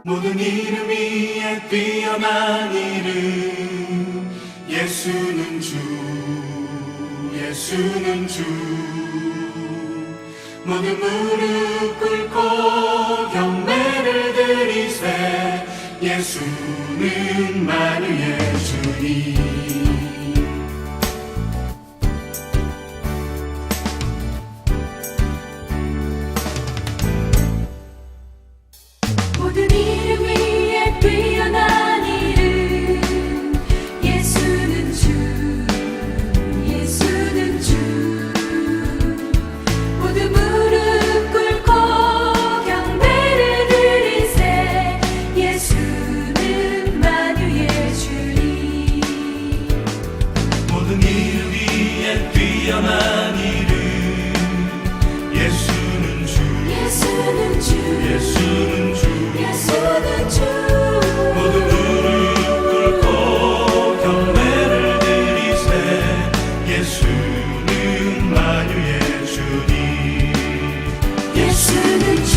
모든 이름 위에 뛰어난 이름 예수는 주 예수는 주 모든 무릎 꿇고 경배를 드리세 예수는 만유의 주님 모든 이름 위에 뛰어난 이름 예수는 주 예수는 주 모든 무릎 꿇고 경배를 드리세 예수는 만유의 주님 모든 이름 위에 뛰어난 이름 예수는 주 예수는 주 예수는 주 예수는 주 모든 무릎 꿇고 경배를 드리세 예수는 만유의 주님 예수는 주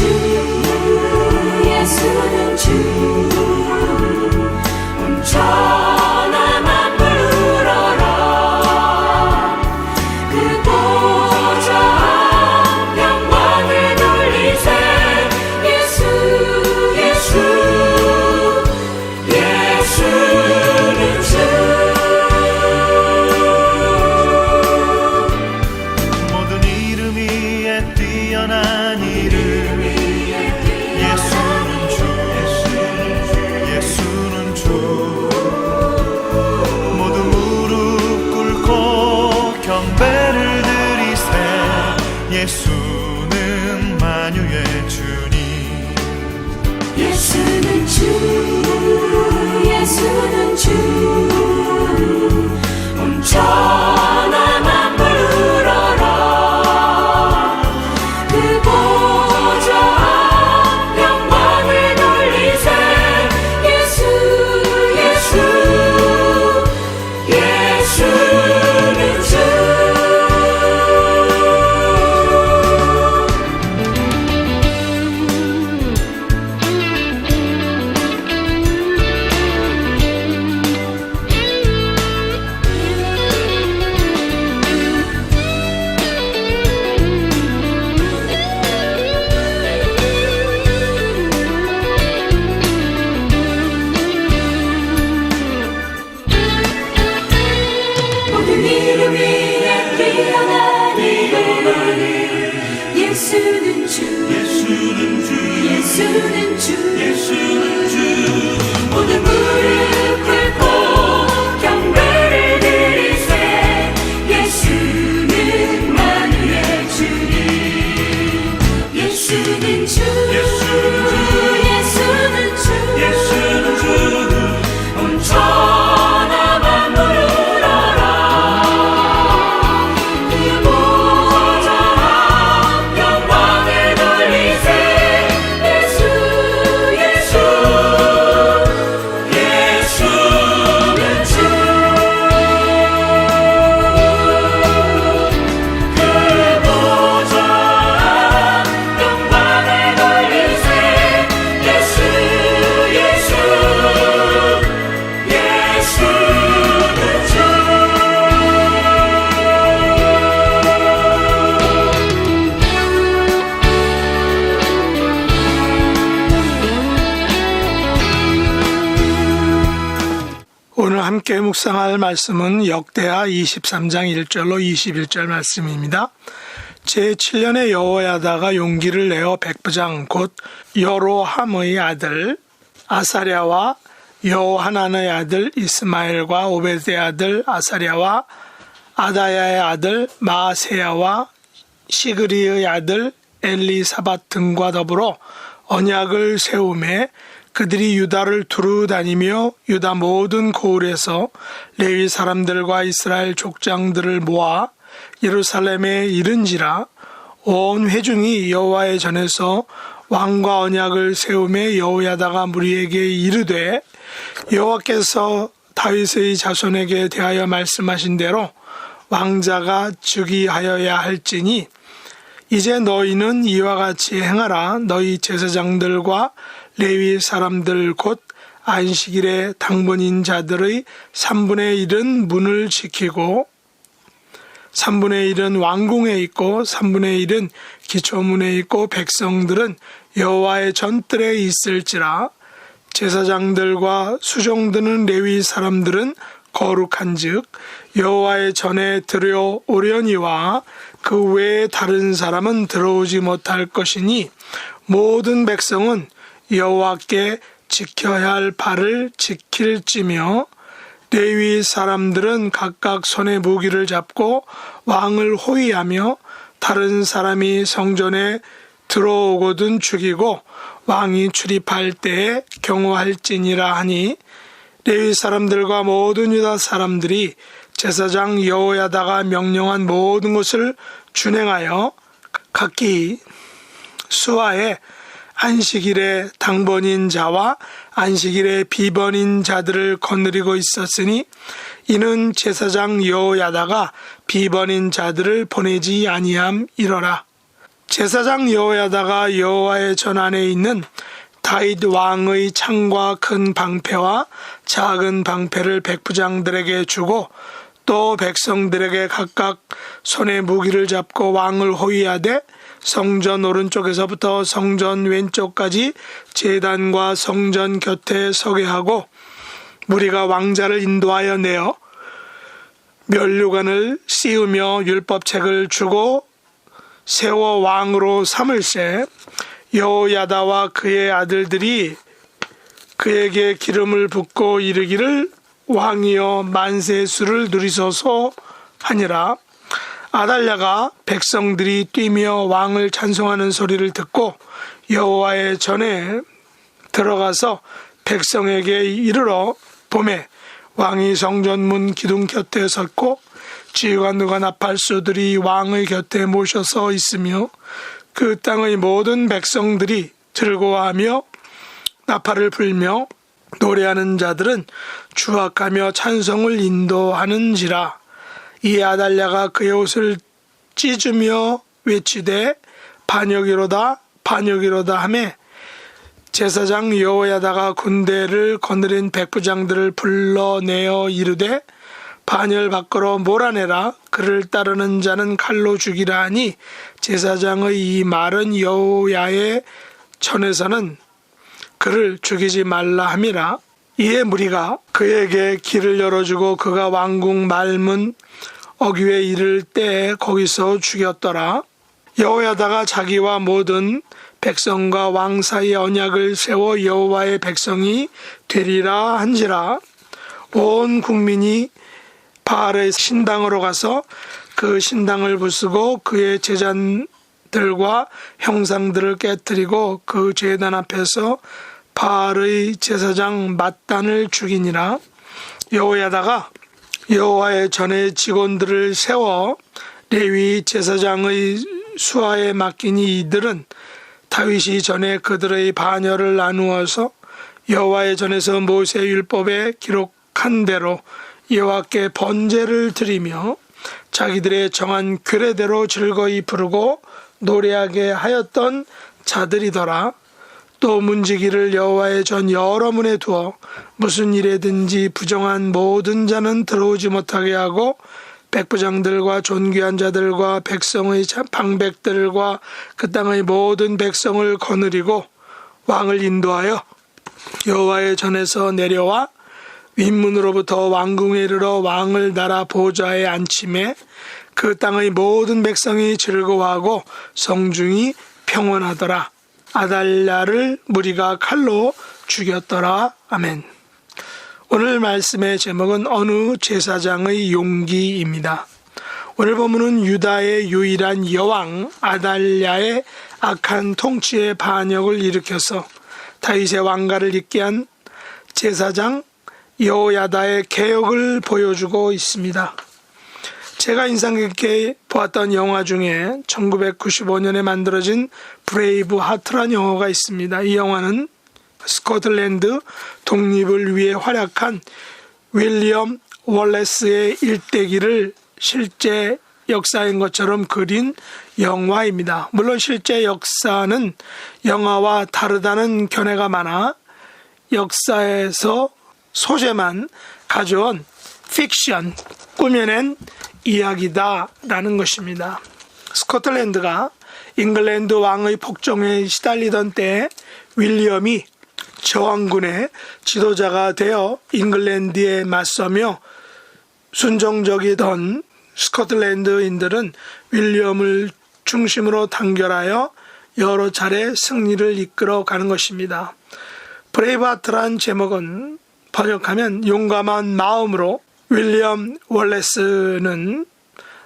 예수는 주 온 천하 만물 울어라 그 보좌 영광을 돌리세 예수 예수 예수는 주 모든 이름 위에 뛰어난 이름 예수는 주 예수는 주 모든 무릎 꿇고 경배를 드리세 예수는 만유의 주님 예수는 주 예수는 주 온 천하 만물 울어라 그 보좌 영광을 돌리세 예수 예수 예수는 주 모든 이름 위에 뛰어난 이름 예수는 주 예수는 주 예수는 주 예수는 주 모든 무릎 꿇고 경배를 드리세 예수는 만유의 주님 예수는 주 예수는 주 예수는 주 온 천하 만물 울어라 그 보좌 영광을 돌리세 예수 예수 예수는 주 그 보좌 영광을 돌리세 예수 예수 예수는 주 오늘 함께 묵상할 말씀은 역대하 23장 1절로 21절 말씀입니다. 제7년에 여호야다가 용기를 내어 백부장 곧 여로함의 아들 아사랴와 여호하난의 아들 이스마엘과 오베드의 아들 아사랴와 아다야의 아들 마세야와 시그리의 아들 엘리사밧 등과 더불어 언약을 세우매 그들이 유다를 두루 다니며 유다 모든 고을에서 레위 사람들과 이스라엘 족장들을 모아 예루살렘에 이른지라 온 회중이 여호와의 전에서 왕과 언약을 세우매 여호야다가 무리에게 이르되 여호와께서 다윗의 자손에게 대하여 말씀하신 대로 왕자가 즉위하여야 할지니 이제 너희는 이와 같이 행하라. 너희 제사장들과 레위 사람들 곧 안식일에 당번인 자들의 3분의 1은 문을 지키고 3분의 1은 왕궁에 있고 3분의 1은 기초문에 있고 백성들은 여호와의 전뜰에 있을지라. 제사장들과 수종드는 레위 사람들은 거룩한즉 여호와의 전에 들어오려니와 그 외에 다른 사람은 들어오지 못할 것이니 모든 백성은 여호와께 지켜야 할 바를 지킬지며 레위 사람들은 각각 손에 무기를 잡고 왕을 호위하며 다른 사람이 성전에 들어오거든 죽이고 왕이 출입할 때에 경호할지니라 하니 레위 사람들과 모든 유다 사람들이 제사장 여호야다가 명령한 모든 것을 준행하여 각기 수하에 안식일에 당번인 자와 안식일에 비번인 자들을 거느리고 있었으니 이는 제사장 여호야다가 비번인 자들을 보내지 아니함이러라. 제사장 여호야다가 여호와의 전 안에 있는 다윗 왕의 창과 큰 방패와 작은 방패를 백부장들에게 주고 또 백성들에게 각각 손에 무기를 잡고 왕을 호위하되 성전 오른쪽에서부터 성전 왼쪽까지 제단과 성전 곁에 서게 하고 무리가 왕자를 인도하여 내어 면류관을 씌우며 율법책을 주고 세워 왕으로 삼을세. 여호야다와 그의 아들들이 그에게 기름을 붓고 이르기를 왕이여 만세 수를 누리소서 하니라. 아달랴가 백성들이 뛰며 왕을 찬송하는 소리를 듣고 여호와의 전에 들어가서 백성에게 이르러 보매 왕이 성전문 기둥 곁에 섰고 지휘관들과 나팔수들이 왕의 곁에 모셔서 있으며 그 땅의 모든 백성들이 즐거워하며 나팔을 불며 노래하는 자들은 주악하며 찬송을 인도하는지라. 이 아달랴가 그의 옷을 찢으며 외치되 반역이로다 반역이로다 하매 제사장 여호야다가 군대를 거느린 백부장들을 불러내어 이르되 반열 밖으로 몰아내라. 그를 따르는 자는 칼로 죽이라 하니 제사장의 이 말은 여호야의 전에서는 그를 죽이지 말라 함이라. 이에 무리가 그에게 길을 열어주고 그가 왕궁 말문 어귀에 이를 때에 거기서 죽였더라. 여호야다가 자기와 모든 백성과 왕 사이에 언약을 세워 여호와의 백성이 되리라 한지라. 온 국민이 바알의 신당으로 가서 그 신당을 부수고 그의 제잔들과 형상들을 깨뜨리고 그 제단 앞에서 바알의 제사장 맏단을 죽이니라. 여호야다가 여호와의 전에 직원들을 세워 레위 제사장의 수하에 맡기니 이들은 다윗이 전에 그들의 반열을 나누어서 여호와의 전에서 모세 율법에 기록한 대로 여호와께 번제를 드리며 자기들의 정한 규례대로 즐거이 부르고 노래하게 하였던 자들이더라. 또 문지기를 여호와의 전 여러 문에 두어 무슨 일에든지 부정한 모든 자는 들어오지 못하게 하고 백부장들과 존귀한 자들과 백성의 방백들과 그 땅의 모든 백성을 거느리고 왕을 인도하여 여호와의 전에서 내려와 윗문으로부터 왕궁에 이르러 왕을 나라 보좌에 앉히매 그 땅의 모든 백성이 즐거워하고 성중이 평온하더라. 아달랴를 무리가 칼로 죽였더라. 아멘. 오늘 말씀의 제목은 어느 제사장의 용기입니다. 오늘 본문은 유다의 유일한 여왕 아달랴의 악한 통치의 반역을 일으켜서 다윗의 왕가를 잇게 한 제사장 여호야다의 개혁을 보여주고 있습니다. 제가 인상 깊게 보았던 영화 중에 1995년에 만들어진 브레이브 하트라는 영화가 있습니다. 이 영화는 스코틀랜드 독립을 위해 활약한 윌리엄 월레스의 일대기를 실제 역사인 것처럼 그린 영화입니다. 물론 실제 역사는 영화와 다르다는 견해가 많아 역사에서 소재만 가져온 픽션, 꾸며낸 이야기다라는 것입니다. 스코틀랜드가 잉글랜드 왕의 폭정에 시달리던 때 윌리엄이 저항군의 지도자가 되어 잉글랜드에 맞서며 순종적이던 스코틀랜드인들은 윌리엄을 중심으로 단결하여 여러 차례 승리를 이끌어 가는 것입니다. 브레이브하트란 제목은 번역하면 용감한 마음으로 윌리엄 월레스는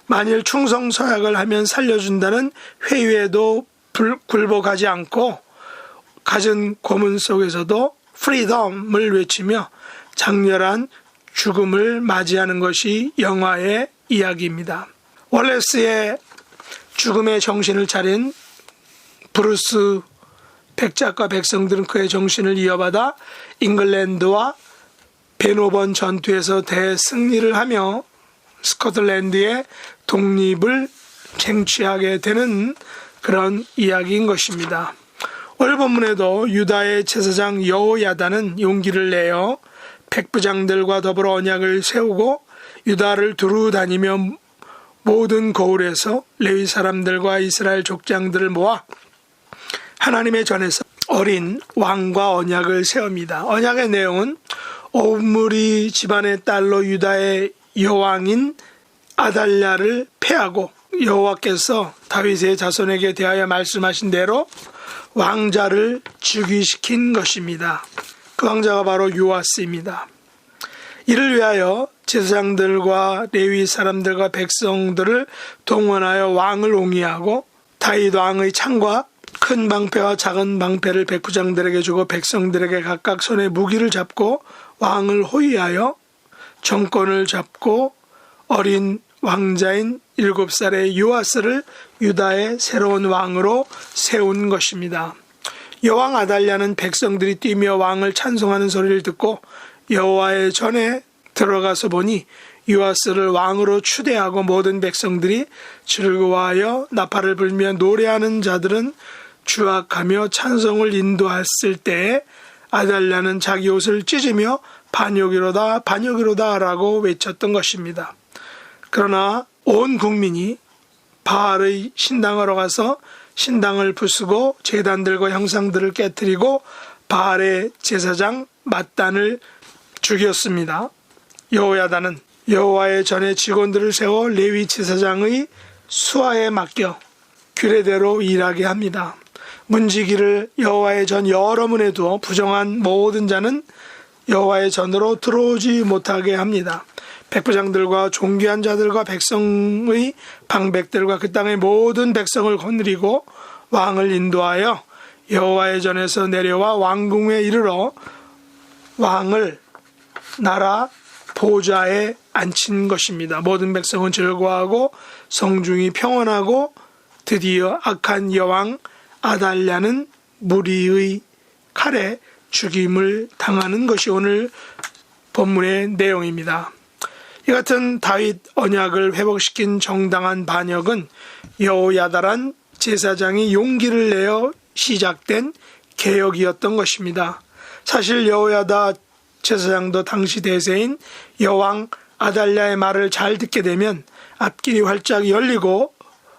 만일 충성 서약을 하면 살려준다는 회유에도 굴복하지 않고 갖은 고문 속에서도 프리덤을 외치며 장렬한 죽음을 맞이하는 것이 영화의 이야기입니다. 월레스의 죽음의 정신을 차린 브루스 백작과 백성들은 그의 정신을 이어받아 잉글랜드와 베노번 전투에서 대승리를 하며 스코틀랜드의 독립을 쟁취하게 되는 그런 이야기인 것입니다. 오늘 본문에도 유다의 제사장 여호야다는 용기를 내어 백부장들과 더불어 언약을 세우고 유다를 두루 다니며 모든 거울에서 레위 사람들과 이스라엘 족장들을 모아 하나님의 전에서 어린 왕과 언약을 세웁니다. 언약의 내용은 오므리 집안의 딸로 유다의 여왕인 아달랴를 패하고 여호와께서 다윗의 자손에게 대하여 말씀하신 대로 왕자를 즉위시킨 것입니다. 그 왕자가 바로 요아스입니다. 이를 위하여 제사장들과 레위 사람들과 백성들을 동원하여 왕을 옹이하고 다윗 왕의 창과 큰 방패와 작은 방패를 백부장들에게 주고 백성들에게 각각 손에 무기를 잡고 왕을 호위하여 정권을 잡고 어린 왕자인 7살의 요아스를 유다의 새로운 왕으로 세운 것입니다. 여왕 아달랴는 백성들이 뛰며 왕을 찬송하는 소리를 듣고 여호와의 전에 들어가서 보니 요아스를 왕으로 추대하고 모든 백성들이 즐거워하여 나팔을 불며 노래하는 자들은 주악하며 찬송을 인도했을 때에 아달랴는 자기 옷을 찢으며 반역이로다 반역이로다 라고 외쳤던 것입니다. 그러나 온 국민이 바알의 신당으로 가서 신당을 부수고 제단들과 형상들을 깨뜨리고 바알의 제사장 맏단을 죽였습니다. 여호야다는 여호와의 전에 직원들을 세워 레위 제사장의 수하에 맡겨 규례대로 일하게 합니다. 문지기를 여호와의 전 여러 문에 두어 부정한 모든 자는 여호와의 전으로 들어오지 못하게 합니다. 백부장들과 존귀한 자들과 백성의 방백들과 그 땅의 모든 백성을 거느리고 왕을 인도하여 여호와의 전에서 내려와 왕궁에 이르러 왕을 나라 보좌에 앉힌 것입니다. 모든 백성은 즐거워하고 성중이 평온하고 드디어 악한 여왕 아달랴는 무리의 칼에 죽임을 당하는 것이 오늘 본문의 내용입니다. 이 같은 다윗 언약을 회복시킨 정당한 반역은 여호야다란 제사장이 용기를 내어 시작된 개혁이었던 것입니다. 사실 여호야다 제사장도 당시 대세인 여왕 아달랴의 말을 잘 듣게 되면 앞길이 활짝 열리고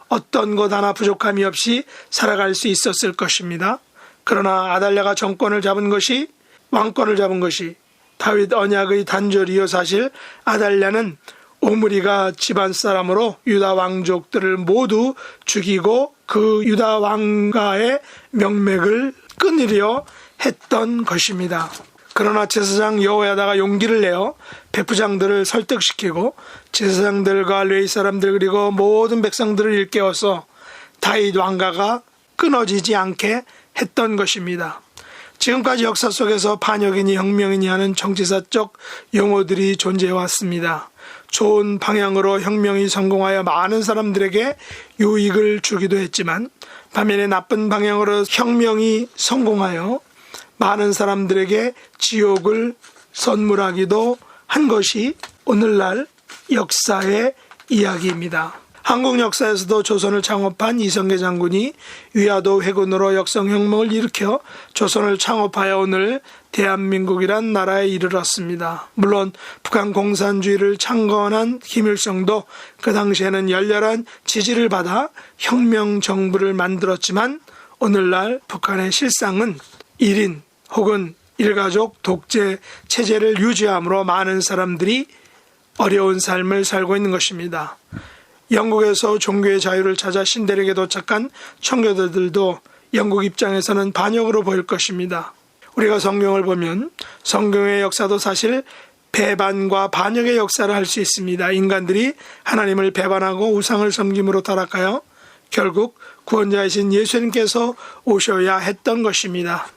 어떤 것 하나 부족함이 없이 살아갈 수 있었을 것입니다. 그러나 아달랴가 정권을 잡은 것이 왕권을 잡은 것이 다윗 언약의 단절이요, 사실 아달랴는 오므리가 집안 사람으로 유다 왕족들을 모두 죽이고 그 유다 왕가의 명맥을 끊으려 했던 것입니다. 그러나 제사장 여호야다가 용기를 내어 백부장들을 설득시키고 제사장들과 레위 사람들 그리고 모든 백성들을 일깨워서 다윗 왕가가 끊어지지 않게 했던 것입니다. 지금까지 역사 속에서 반역이니 혁명이니 하는 정치사적 용어들이 존재해왔습니다. 좋은 방향으로 혁명이 성공하여 많은 사람들에게 유익을 주기도 했지만 반면에 나쁜 방향으로 혁명이 성공하여 많은 사람들에게 지옥을 선물하기도 한 것이 오늘날 역사의 이야기입니다. 한국 역사에서도 조선을 창업한 이성계 장군이 위화도 회군으로 역성혁명을 일으켜 조선을 창업하여 오늘 대한민국이란 나라에 이르렀습니다. 물론 북한 공산주의를 창건한 김일성도 그 당시에는 열렬한 지지를 받아 혁명 정부를 만들었지만 오늘날 북한의 실상은 1인 혹은 일가족 독재 체제를 유지함으로 많은 사람들이 어려운 삶을 살고 있는 것입니다. 영국에서 종교의 자유를 찾아 신대륙에 도착한 청교도들도 영국 입장에서는 반역으로 보일 것입니다. 우리가 성경을 보면 성경의 역사도 사실 배반과 반역의 역사를 할 수 있습니다. 인간들이 하나님을 배반하고 우상을 섬김으로 타락하여 결국 구원자이신 예수님께서 오셔야 했던 것입니다.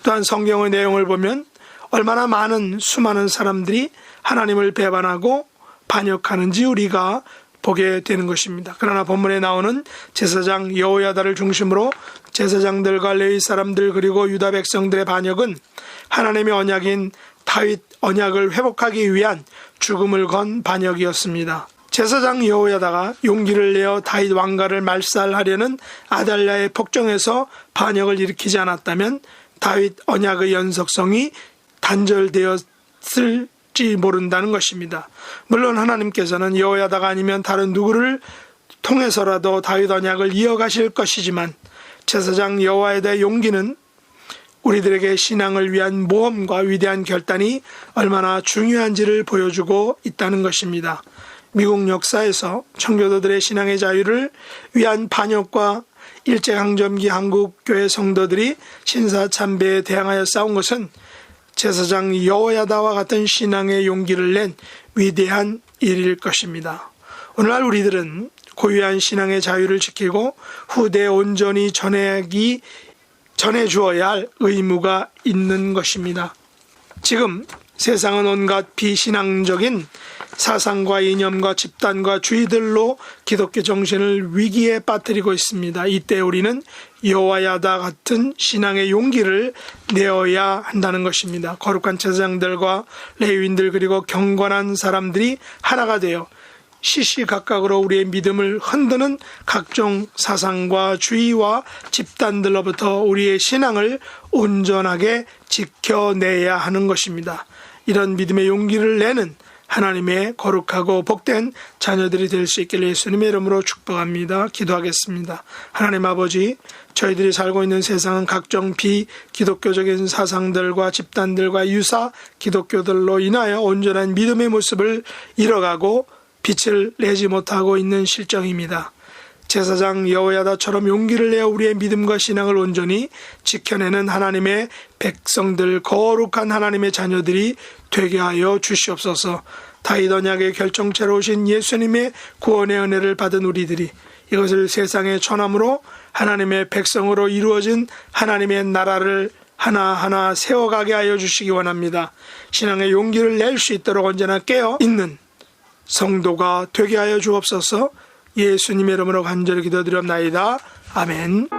또한 성경의 내용을 보면 얼마나 많은 수많은 사람들이 하나님을 배반하고 반역하는지 우리가 보게 되는 것입니다. 그러나 본문에 나오는 제사장 여호야다를 중심으로 제사장들과 레위 사람들 그리고 유다 백성들의 반역은 하나님의 언약인 다윗 언약을 회복하기 위한 죽음을 건 반역이었습니다. 제사장 여호야다가 용기를 내어 다윗 왕가를 말살하려는 아달랴의 폭정에서 반역을 일으키지 않았다면 다윗 언약의 연속성이 단절되었을지 모른다는 것입니다. 물론 하나님께서는 여호야다가 아니면 다른 누구를 통해서라도 다윗 언약을 이어가실 것이지만 제사장 여호야다의 용기는 우리들에게 신앙을 위한 모험과 위대한 결단이 얼마나 중요한지를 보여주고 있다는 것입니다. 미국 역사에서 청교도들의 신앙의 자유를 위한 반역과 일제강점기 한국교회 성도들이 신사참배에 대항하여 싸운 것은 제사장 여호야다와 같은 신앙의 용기를 낸 위대한 일일 것입니다. 오늘날 우리들은 고유한 신앙의 자유를 지키고 후대에 온전히 전해주어야 할 의무가 있는 것입니다. 지금 세상은 온갖 비신앙적인 사상과 이념과 집단과 주의들로 기독교 정신을 위기에 빠뜨리고 있습니다. 이때 우리는 여호야다 같은 신앙의 용기를 내어야 한다는 것입니다. 거룩한 제사장들과 레위인들 그리고 경건한 사람들이 하나가 되어 시시각각으로 우리의 믿음을 흔드는 각종 사상과 주의와 집단들로부터 우리의 신앙을 온전하게 지켜내야 하는 것입니다. 이런 믿음의 용기를 내는 하나님의 거룩하고 복된 자녀들이 될 수 있기를 예수님의 이름으로 축복합니다. 기도하겠습니다. 하나님 아버지, 저희들이 살고 있는 세상은 각종 비기독교적인 사상들과 집단들과 유사 기독교들로 인하여 온전한 믿음의 모습을 잃어가고 빛을 내지 못하고 있는 실정입니다. 제사장 여호야다처럼 용기를 내어 우리의 믿음과 신앙을 온전히 지켜내는 하나님의 백성들, 거룩한 하나님의 자녀들이 되게 하여 주시옵소서. 다윗 언약의 결정체로 오신 예수님의 구원의 은혜를 받은 우리들이 이것을 세상의 전함으로 하나님의 백성으로 이루어진 하나님의 나라를 하나하나 세워가게 하여 주시기 원합니다. 신앙의 용기를 낼 수 있도록 언제나 깨어 있는 성도가 되게 하여 주옵소서. 예수님의 이름으로 간절히 기도드렸나이다. 아멘.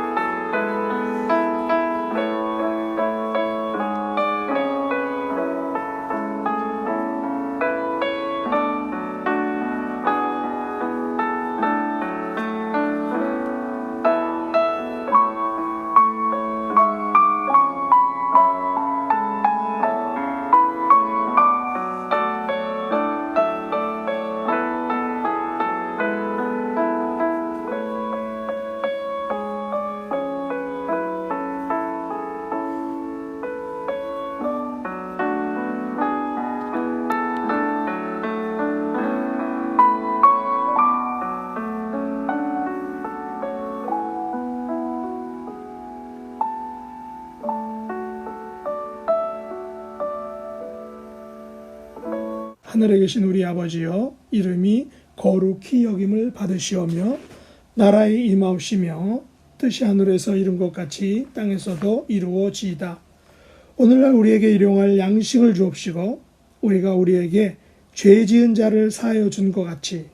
하늘에 계신 우리 아버지여, 이름이 거룩히 여김을 받으시오며 나라에 임하옵시며 뜻이 하늘에서 이룬 것 같이 땅에서도 이루어지이다. 오늘날 우리에게 일용할 양식을 주옵시고 우리가 우리에게 죄 지은 자를 사하여 준 것 같이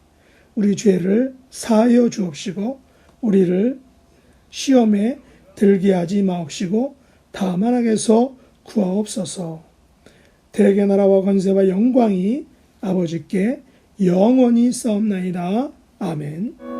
우리 죄를 사하여 주옵시고 우리를 시험에 들게 하지 마옵시고 다만 악에서 구하옵소서. 대개 나라와 권세와 영광이 아버지께 영원히 싸움나이다. 아멘.